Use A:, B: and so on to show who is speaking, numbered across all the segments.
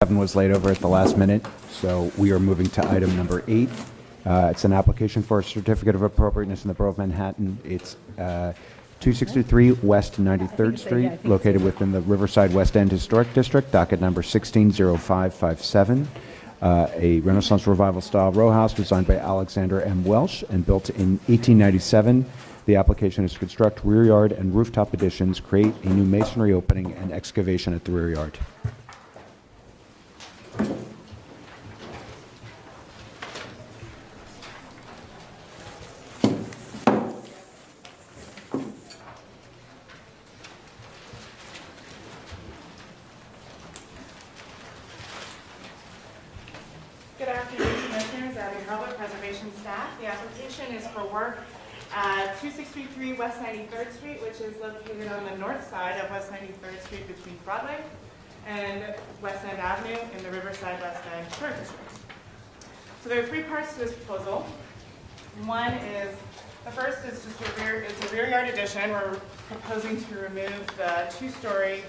A: 7 was laid over at the last minute, so we are moving to item number 8. It's an application for a certificate of appropriateness in the Borough of Manhattan. It's 263 West 93rd Street, located within the Riverside West End Historic District, docket number 160557. A Renaissance Revival-style row house designed by Alexander M. Welsh and built in 1897. The application is to construct rear yard and rooftop additions, create a new masonry opening, and excavation at the rear yard.
B: Good afternoon, Commissioners. Abby Hurlbut, Preservation Staff. The application is for work at 263 West 93rd Street, which is located on the north side of West 93rd Street between Broadway and West End Avenue in the Riverside West End Historic District. So there are 3 parts to this proposal. One is, the first is just a rear yard addition. We're proposing to remove the 2-story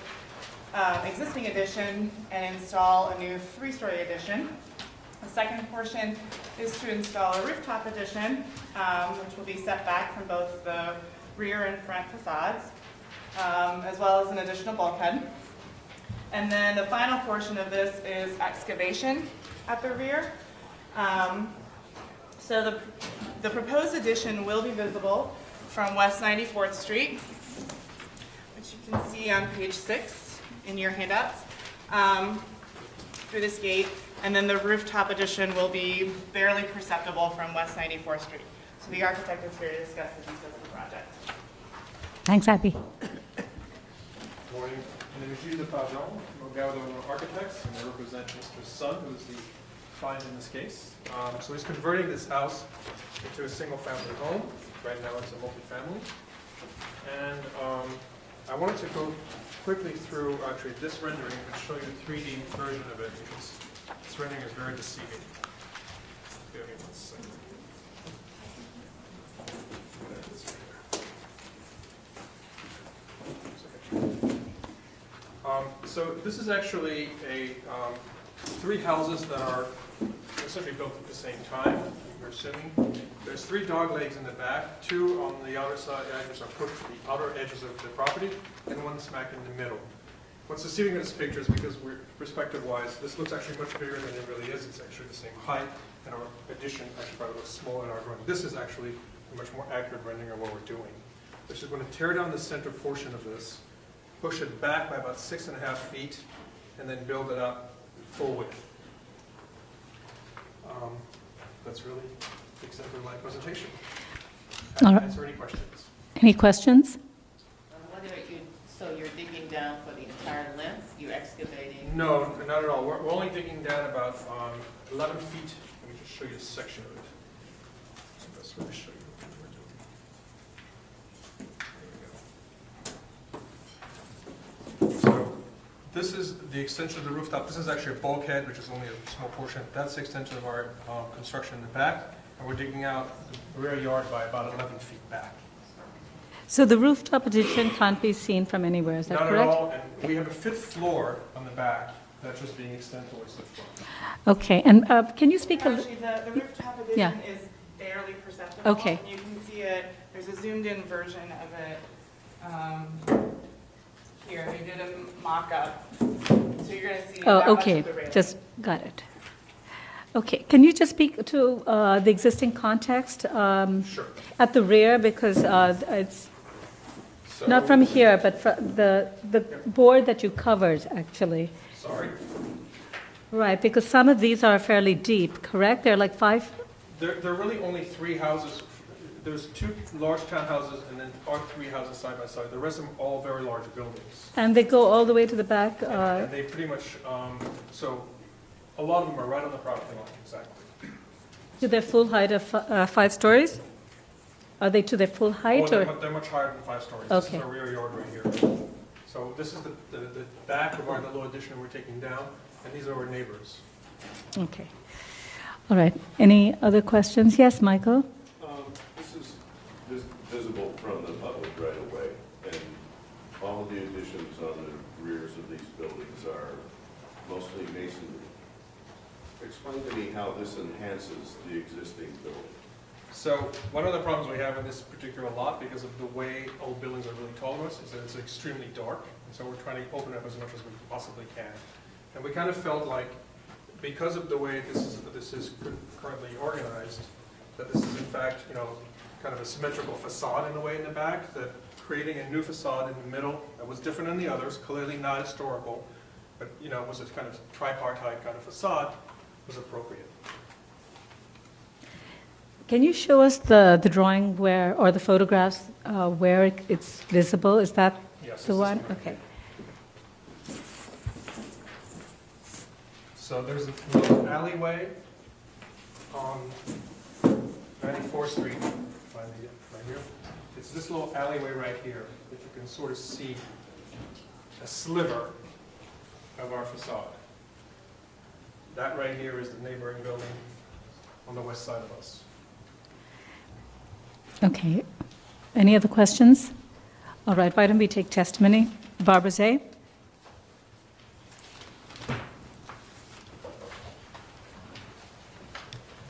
B: existing addition and install a new 3-story addition. The second portion is to install a rooftop addition, which will be set back from both the rear and front facades, as well as an additional bulkhead. And then the final portion of this is excavation at the rear. So the proposed addition will be visible from West 94th Street, which you can see on page 6 in your handouts, through this gate. And then the rooftop addition will be barely perceptible from West 94th Street. So the architect is here to discuss the details of the project.
C: Thanks, Abby.
D: Morning. My name is Gilles Depardieu. I'm a Gaudo Architects, and I represent Mr. Sun, who is the client in this case. So he's converting this house into a single-family home. Right now it's a multifamily. And I wanted to go quickly through actually this rendering and show you the 3D version of it, because this rendering is very deceiving. Give me 1 second. So this is actually 3 houses that are essentially built at the same time, we're assuming. There's 3 dog legs in the back, 2 on the outer side, edges are put to the outer edges of the property, and 1 smack in the middle. What's deceiving in this picture is because perspective-wise, this looks actually much bigger than it really is. It's actually the same height, and our addition actually probably looks small in our drawing. This is actually a much more accurate rendering of what we're doing. We're just going to tear down the center portion of this, push it back by about 6.5 feet, and then build it up full width. That's really the extent of my presentation. I can answer any questions.
C: Any questions?
E: So you're digging down for the entire length? You're excavating?
D: No, not at all. We're only digging down about 11 feet. Let me just show you a section of it. So that's what I show you what we're doing. There we go. So this is the extension of the rooftop. This is actually a bulkhead, which is only a small portion. That's the extension of our construction in the back. And we're digging out the rear yard by about 11 feet back.
C: So the rooftop addition can't be seen from anywhere, is that
D: Not
C: correct?
D: at all. And we have a 5th floor on the back that's just being extended towards the front.
C: Okay, and can you speak a little?
B: Actually, the rooftop addition
C: Yeah.
B: is barely perceptible.
C: Okay.
B: You can see it, there's a zoomed-in version of it here. They did a mock-up, so you're going to see
C: Oh,
B: that much
C: okay,
B: of the railing.
C: just got it. Okay, can you just speak to the existing context
D: Sure.
C: at the rear, because it's not from here, but from the board that you covered, actually.
D: Sorry.
C: Right, because some of these are fairly deep, correct? They're like 5?
D: There are really only 3 houses. There's 2 large townhouses and then our 3 houses side by side. The rest of them are all very large buildings.
C: And they go all the way to the back?
D: And they pretty much, so a lot of them are right on the property line, exactly.
C: To their full height of 5 stories? Are they to their full height, or?
D: They're much higher than 5 stories.
C: Okay.
D: This is our rear yard right here. So this is the back of our little addition we're taking down, and these are our neighbors.
C: Okay. All right. Any other questions? Yes, Michael?
F: This is visible from the public right away, and all of the additions on the rears of these buildings are mostly masonry. Explain to me how this enhances the existing building.
D: So one of the problems we have in this particular lot, because of the way old buildings are really tall to us, is that it's extremely dark. And so we're trying to open it up as much as we possibly can. And we kind of felt like, because of the way this is currently organized, that this is in fact, kind of a symmetrical facade in a way in the back, that creating a new facade in the middle that was different than the others, clearly not historical, but, was a kind of tripartite kind of facade, was appropriate.
C: Can you show us the drawing where, or the photographs where it's visible? Is that
D: Yes,
C: the
D: this is
C: one?
D: one.
C: Okay.
D: So there's a little alleyway on 94th Street, find it right here. It's this little alleyway right here that you can sort of see a sliver of our facade. That right here is the neighboring building on the west side of us.
C: Okay. Any other questions? All right, why don't we take testimony? Barbara Zay?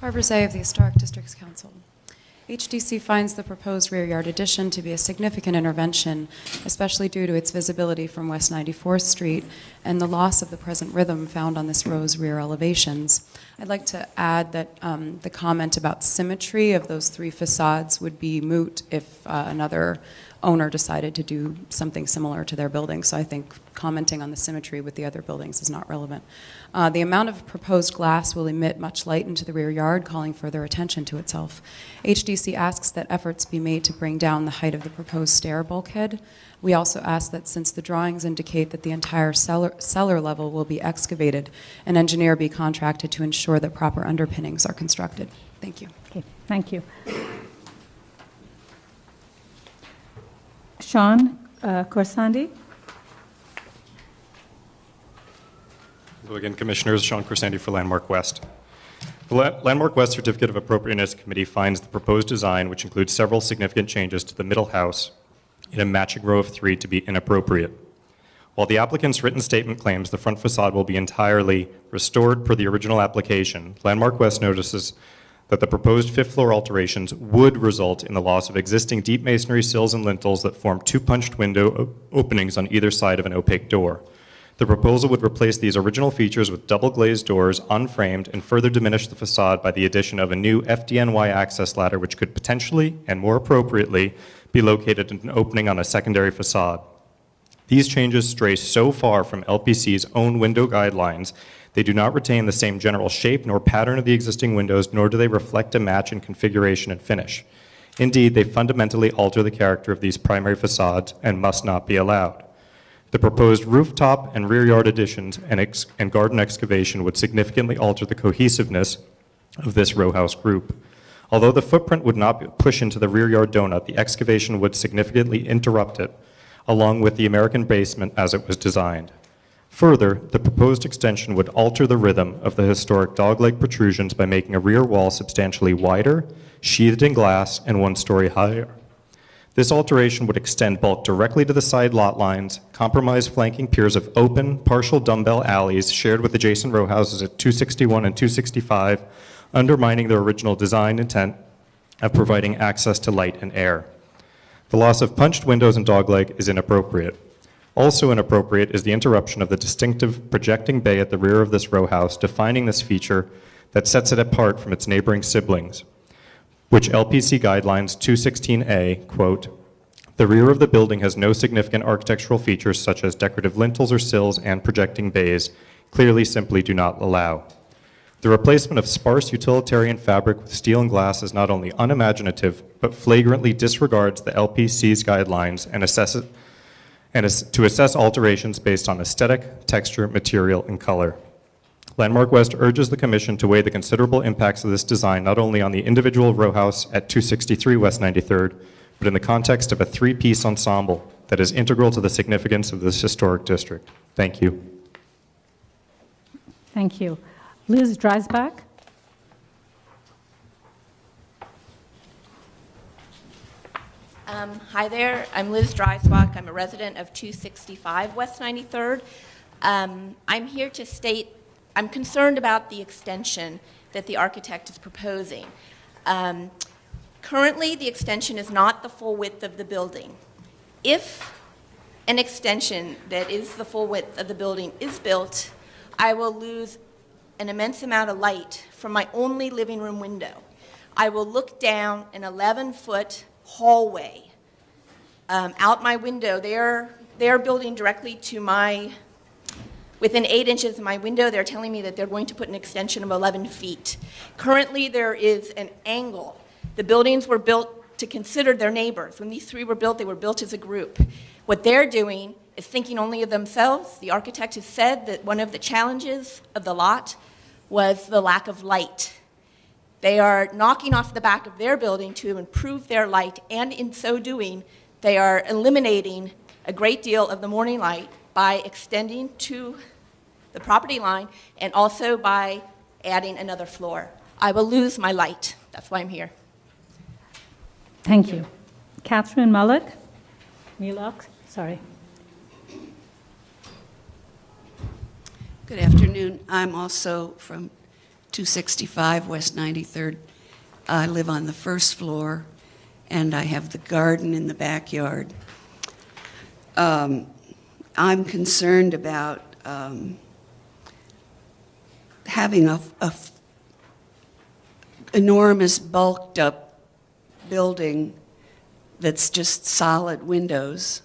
G: Barbara Zay of the Historic Districts Council. HDC finds the proposed rear yard addition to be a significant intervention, especially due to its visibility from West 94th Street and the loss of the present rhythm found on this row's rear elevations. I'd like to add that the comment about symmetry of those three facades would be moot if another owner decided to do something similar to their building. So I think commenting on the symmetry with the other buildings is not relevant. The amount of proposed glass will emit much light into the rear yard, calling further attention to itself. HDC asks that efforts be made to bring down the height of the proposed stair bulkhead. We also ask that since the drawings indicate that the entire cellar level will be excavated, an engineer be contracted to ensure that proper underpinnings are constructed. Thank you.
C: Okay, thank you. Sean Corsandi?
H: Hello again, Commissioners. Sean Corsandi for Landmark West. The Landmark West Certificate of Appropriateness Committee finds the proposed design, which includes several significant changes to the middle house in a matching row of three, to be inappropriate. While the applicant's written statement claims the front facade will be entirely restored per the original application, Landmark West notices that the proposed fifth-floor alterations would result in the loss of existing deep masonry sills and lintels that form two punched window openings on either side of an opaque door. The proposal would replace these original features with double-glazed doors, unframed, and further diminish the facade by the addition of a new FDNY access ladder, which could potentially, and more appropriately, be located in an opening on a secondary facade. These changes stray so far from LPC's own window guidelines, they do not retain the same general shape nor pattern of the existing windows, nor do they reflect a match in configuration and finish. Indeed, they fundamentally alter the character of these primary facades and must not be allowed. The proposed rooftop and rear yard additions and garden excavation would significantly alter the cohesiveness of this row house group. Although the footprint would not push into the rear yard donut, the excavation would significantly interrupt it, along with the American basement as it was designed. Further, the proposed extension would alter the rhythm of the historic dogleg protrusions by making a rear wall substantially wider, sheathed in glass, and 1 story higher. This alteration would extend bulk directly to the side lot lines, compromise flanking piers of open, partial dumbbell alleys shared with adjacent row houses at 261 and 265, undermining their original design intent of providing access to light and air. The loss of punched windows and dogleg is inappropriate. Also inappropriate is the interruption of the distinctive projecting bay at the rear of this row house, defining this feature that sets it apart from its neighboring siblings, which LPC Guidelines 216A, quote, "The rear of the building has no significant architectural features such as decorative lintels or sills and projecting bays, clearly simply do not allow." The replacement of sparse utilitarian fabric with steel and glass is not only unimaginative, but flagrantly disregards the LPC's guidelines and to assess alterations based on aesthetic, texture, material, and color. Landmark West urges the Commission to weigh the considerable impacts of this design not only on the individual row house at 263 West 93rd, but in the context of a three-piece ensemble that is integral to the significance of this historic district. Thank you.
C: Thank you. Liz Dreisbach?
I: Hi there, I'm Liz Dreisbach. I'm a resident of 265 West 93rd. I'm here to state I'm concerned about the extension that the architect is proposing. Currently, the extension is not the full width of the building. If an extension that is the full width of the building is built, I will lose an immense amount of light from my only living room window. I will look down an 11-foot hallway out my window. They're building directly to within 8 inches of my window. They're telling me that they're going to put an extension of 11 feet. Currently, there is an angle. The buildings were built to consider their neighbors. When these three were built, they were built as a group. What they're doing is thinking only of themselves. The architect has said that one of the challenges of the lot was the lack of light. They are knocking off the back of their building to improve their light, and in so doing, they are eliminating a great deal of the morning light by extending to the property line and also by adding another floor. I will lose my light. That's why I'm here.
C: Thank you. Catherine Mullock? Sorry.
J: Good afternoon. I'm also from 265 West 93rd. I live on the first floor, and I have the garden in the backyard. I'm concerned about having a enormous bulked up building that's just solid windows,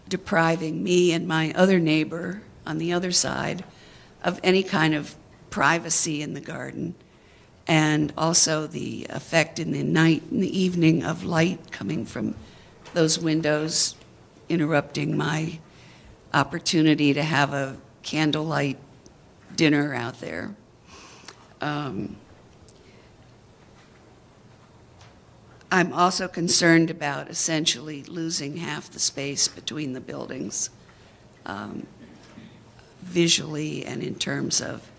J: depriving me and my other neighbor on the other side of any kind of privacy in the garden, and also the effect in the night, in the evening, of light coming from those windows, interrupting my opportunity to have a candlelight dinner out there. I'm also concerned about essentially losing half the space between the buildings, visually and in terms of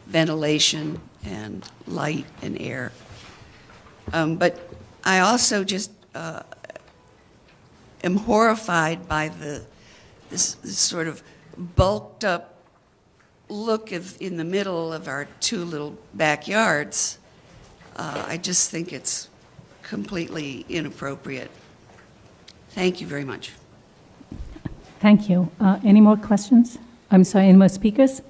J: ventilation and light and air. But I also just am horrified by this sort of bulked up look in the middle of our two little backyards. I just think it's completely inappropriate. Thank you very much.
C: Thank you. Any more questions? I'm sorry, any more speakers?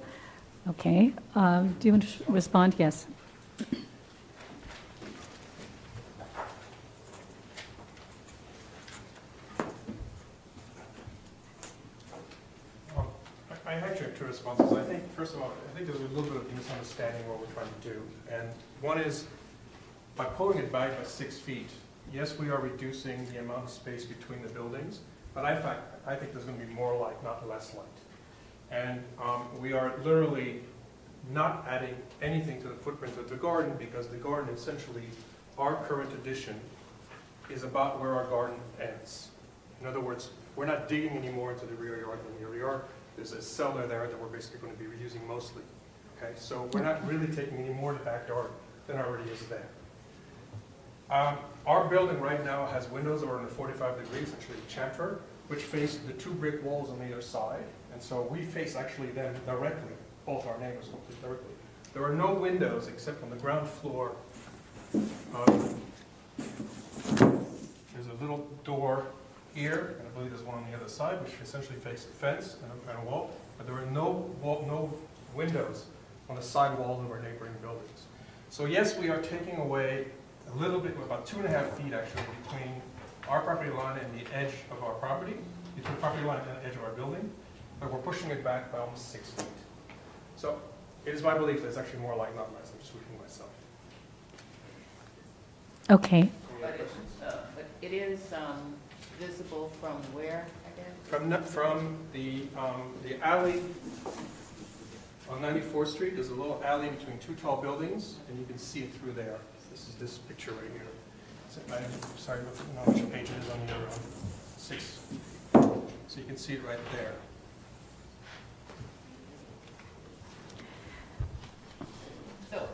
C: Okay. Do you want to respond? Yes.
D: I actually have two responses. I think, first of all, I think there's a little bit of misunderstanding what we're trying to do. And one is, by pulling it back by 6 feet, yes, we are reducing the amount of space between the buildings, but I think there's going to be more light, not less light. And we are literally not adding anything to the footprint of the garden, because the garden, essentially, our current addition is about where our garden ends. In other words, we're not digging any more into the rear yard than the rear yard. There's a cellar there that we're basically going to be reusing mostly. Okay, so we're not really taking any more to the backyard than already is there. Our building right now has windows that are in 45 degrees, actually chamfer, which face the two brick walls on either side. And so we face actually them directly, both our neighbors completely directly. There are no windows except on the ground floor. There's a little door here, and I believe there's one on the other side, which essentially faces a fence and a wall. But there are no windows on the side walls of our neighboring buildings. So yes, we are taking away a little bit, about 2.5 feet actually, between our property line and the edge of our property, between the property line and the edge of our building, but we're pushing it back by almost 6 feet. So it is my belief that it's actually more like, not less. I'm just repeating myself.
C: Okay.
E: But it is visible from where again?
D: From the alley on 94th Street, there's a little alley between two tall buildings, and you can see it through there. This is this picture right here. I'm sorry, I don't know which page it is on your 6. So you can see it right there.
E: So,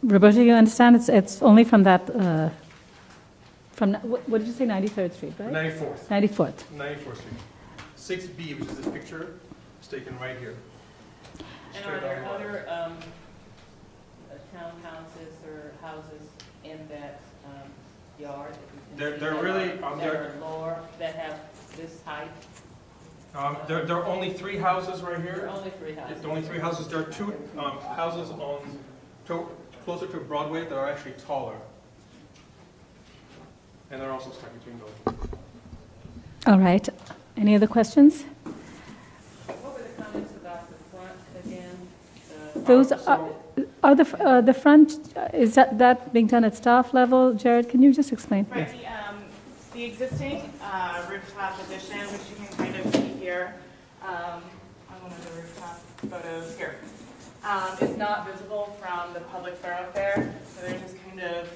C: Roberta, you understand it's only from that From, what did you say, 93rd Street, right?
D: 94th,
C: 94th.
D: 94th Street. 6B, which is this picture, is taken right here.
E: And are there other townhouses or houses in that yard? that you can
D: They're
E: see that
D: really,
E: are- that are lower, that have this height?
D: There are only 3 houses right
E: There
D: here.
E: are only 3 houses.
D: The only 3 houses. There are 2 houses on, closer to Broadway that are actually taller. And they're also stuck between those.
C: All right. Any other questions?
E: What were the comments about the front again?
C: Those are the front, is that being done at staff level? Jared, can you just explain?
B: Right, the existing rooftop addition, which you can kind of see here, on one of the rooftop photos here, is not visible from the public thoroughfare. So they're just kind of,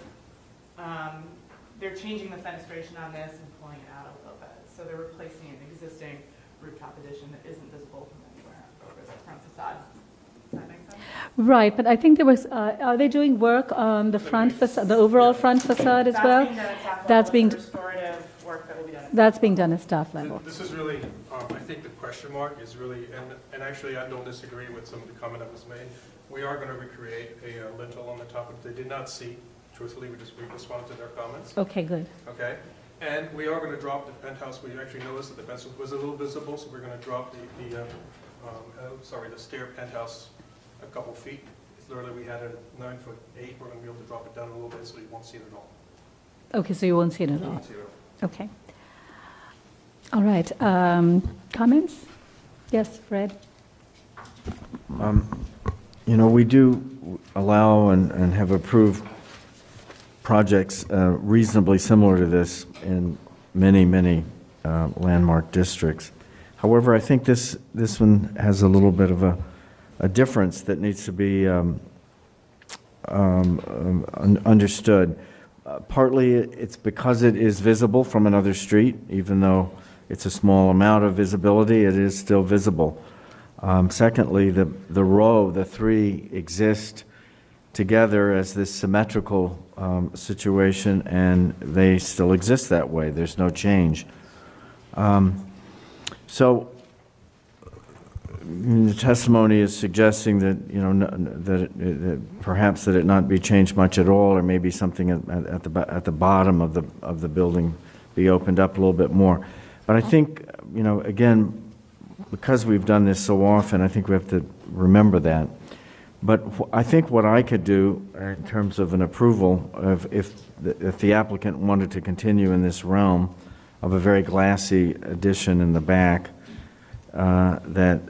B: they're changing the fenestration on this and pulling it out a little bit. So they're replacing an existing rooftop addition that isn't visible from anywhere over the front facade. Does that make sense?
C: Right, but I think there was, are they doing work on the front facade, the overall front facade as well?
B: That's being done at staff level.
C: That's being-
B: It's restorative work that will be done at
C: That's being done at staff level.
D: This is really, I think the question mark is really, and actually I don't disagree with some of the comment that was made. We are going to recreate a lintel on the top, which they did not see. Truthfully, we responded to their comments.
C: Okay, good.
D: Okay? And we are going to drop the penthouse. We actually noticed that the penthouse was a little visible, so we're going to drop the stair penthouse a couple feet. It's literally, we had a 9'8". We're going to be able to drop it down a little bit so you won't see it at all.
C: Okay, so you won't see it at
D: You
C: all.
D: won't see it at all.
C: Okay. All right. Comments? Yes, Fred?
K: You know, we do allow and have approved projects reasonably similar to this in many, many landmark districts. However, I think this one has a little bit of a difference that needs to be understood. Partly, it's because it is visible from another street, even though it's a small amount of visibility, it is still visible. Secondly, the 3 exist together as this symmetrical situation, and they still exist that way. There's no change. So the testimony is suggesting that, you know, that perhaps that it not be changed much at all, or maybe something at the bottom of the building be opened up a little bit more. But I think, you know, again, because we've done this so often, I think we have to remember that. But I think what I could do in terms of an approval, if the applicant wanted to continue in this realm of a very glassy addition in the back that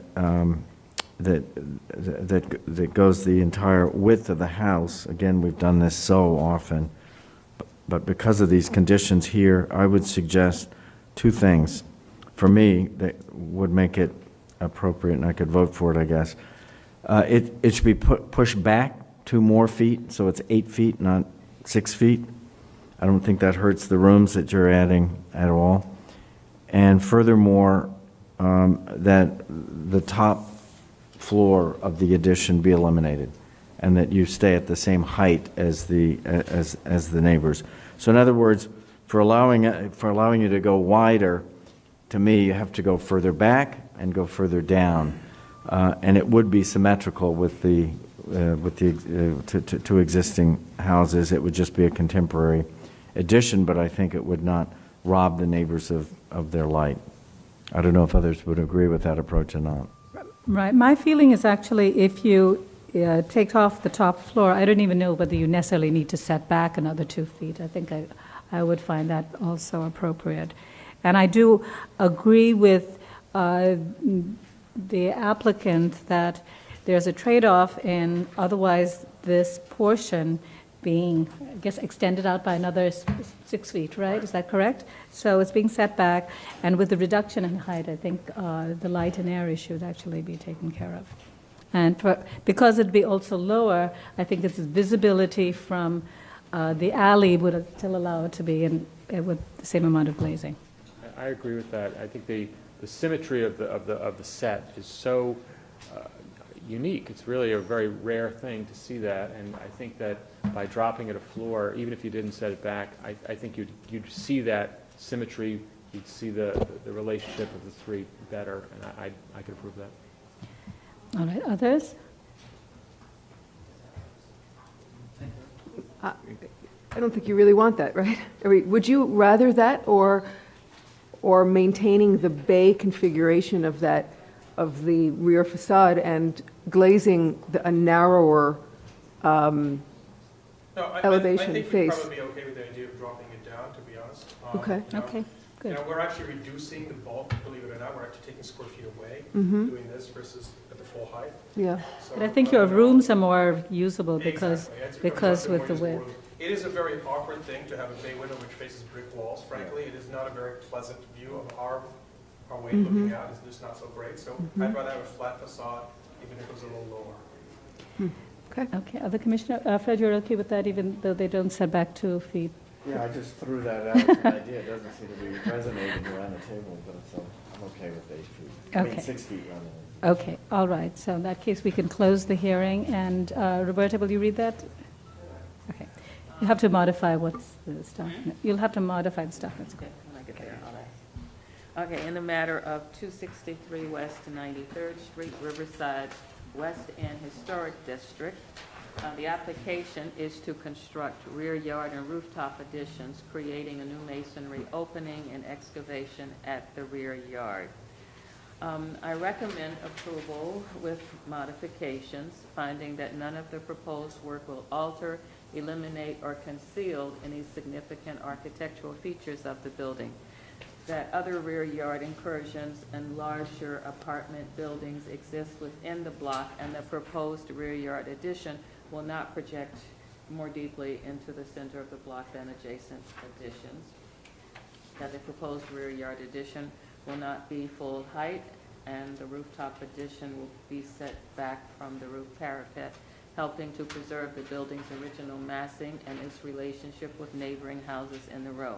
K: goes the entire width of the house. Again, we've done this so often, but because of these conditions here, I would suggest 2 things for me that would make it appropriate, and I could vote for it, I guess. It should be pushed back 2 more feet, so it's 8 feet, not 6 feet. I don't think that hurts the rooms that you're adding at all. And furthermore, that the top floor of the addition be eliminated, and that you stay at the same height as the neighbors. So in other words, for allowing you to go wider, to me, you have to go further back and go further down, and it would be symmetrical with the two existing houses. It would just be a contemporary addition, but I think it would not rob the neighbors of their light. I don't know if others would agree with that approach or not.
C: Right. My feeling is actually if you take off the top floor, I don't even know whether you necessarily need to set back another 2 feet. I think I would find that also appropriate. And I do agree with the applicant that there's a trade-off in otherwise this portion being, I guess, extended out by another 6 feet, right? Is that correct? So it's being set back, and with the reduction in height, I think the light and air issue would actually be taken care of. And because it'd be also lower, I think its visibility from the alley would still allow it to be with the same amount of glazing.
L: I agree with that. I think the symmetry of the set is so unique. It's really a very rare thing to see that, and I think that by by dropping it a floor, even if you didn't set it back, I think you'd see that symmetry, you'd see the relationship of the three better, and I could approve that.
C: All right, others?
M: I don't think you really want that, right? I mean, would you rather that or maintaining the bay configuration of the rear facade and glazing a narrower
D: No,
M: elevation
D: I think we'd
M: face?
D: probably be okay with the idea of dropping it down, to be honest.
M: Okay.
D: You know,
C: Okay, good.
D: we're actually reducing the bulk, believe it or not, we're actually taking square feet away,
M: Mhm.
D: doing this versus at the full height.
M: Yeah.
D: So,
C: But I think your
D: you know,
C: rooms are more usable because
D: Exactly. It's
C: because
D: constructed
C: with the
D: more usable
C: width.
D: room. It is a very awkward thing to have a bay window which faces brick walls, frankly. It is not a very pleasant view of our way of looking out. It's just not so great. So I'd rather have a flat facade, even if it was a little lower.
C: Okay, other commissioner, Fred, you're okay with that even though they don't set back 2 feet?
K: Yeah, I just threw that out as an idea. It doesn't seem to be resonating around the table, but so I'm okay with 8 feet. I mean,
C: Okay.
K: 6 feet rather than.
C: Okay, all right, so in that case, we can close the hearing, and Roberta, will you read that? Okay. You have to modify what's the stuff, you'll have to modify the stuff, that's good.
E: When I get there, all right. Okay, in the matter of 263 West 93rd Street, Riverside West End Historic District, the application is to construct rear yard and rooftop additions, creating a new masonry opening and excavation at the rear yard. I recommend approval with modifications, finding that none of the proposed work will alter, eliminate, or conceal any significant architectural features of the building, that other rear yard incursions and larger apartment buildings exist within the block, and the proposed rear yard addition will not project more deeply into the center of the block than adjacent additions, that the proposed rear yard addition will not be full height, and the rooftop addition will be set back from the roof parapet, helping to preserve the building's original massing and its relationship with neighboring houses in the row.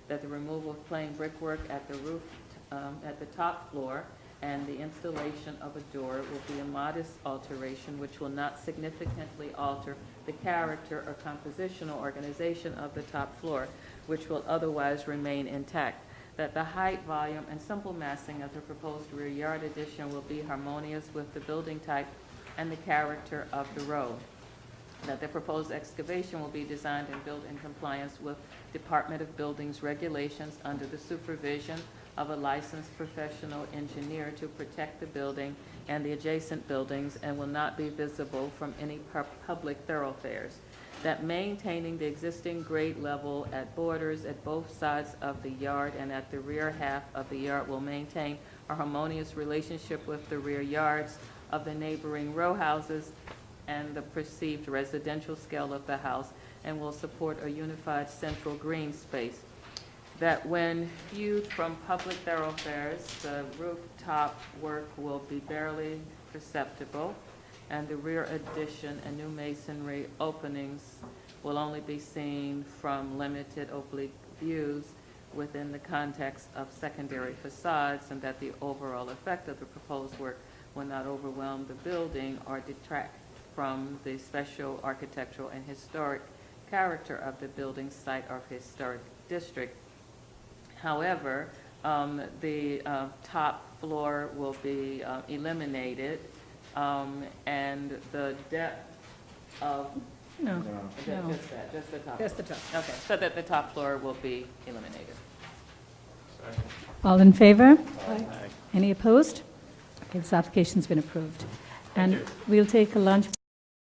E: That the removal of plain brickwork at the roof, at the top floor, and the installation of a door will be a modest alteration which will not significantly alter the character or compositional organization of the top floor, which will otherwise remain intact. That the height, volume, and simple massing of the proposed rear yard addition will be harmonious with the building type and the character of the road. That the proposed excavation will be designed and built in compliance with Department of Buildings regulations under the supervision of a licensed professional engineer to protect the building and the adjacent buildings, and will not be visible from any public thoroughfares. That maintaining the existing grade level at borders at both sides of the yard and at the rear half of the yard will maintain a harmonious relationship with the rear yards of the neighboring row houses and the perceived residential scale of the house, and will support a unified central green space. That when viewed from public thoroughfares, the rooftop work will be barely perceptible, and the rear addition and new masonry openings will only be seen from limited oblique views within the context of secondary facades, and that the overall effect of the proposed work will not overwhelm the building or detract from the special architectural and historic character of the building site or historic district. However, the top floor will be eliminated, and the depth of,
C: No, no,
E: just the top.
C: just the top.
E: Okay, so that the top floor will be eliminated.
C: All in favor? Any opposed? Okay, this application's been approved. And we'll take a lunch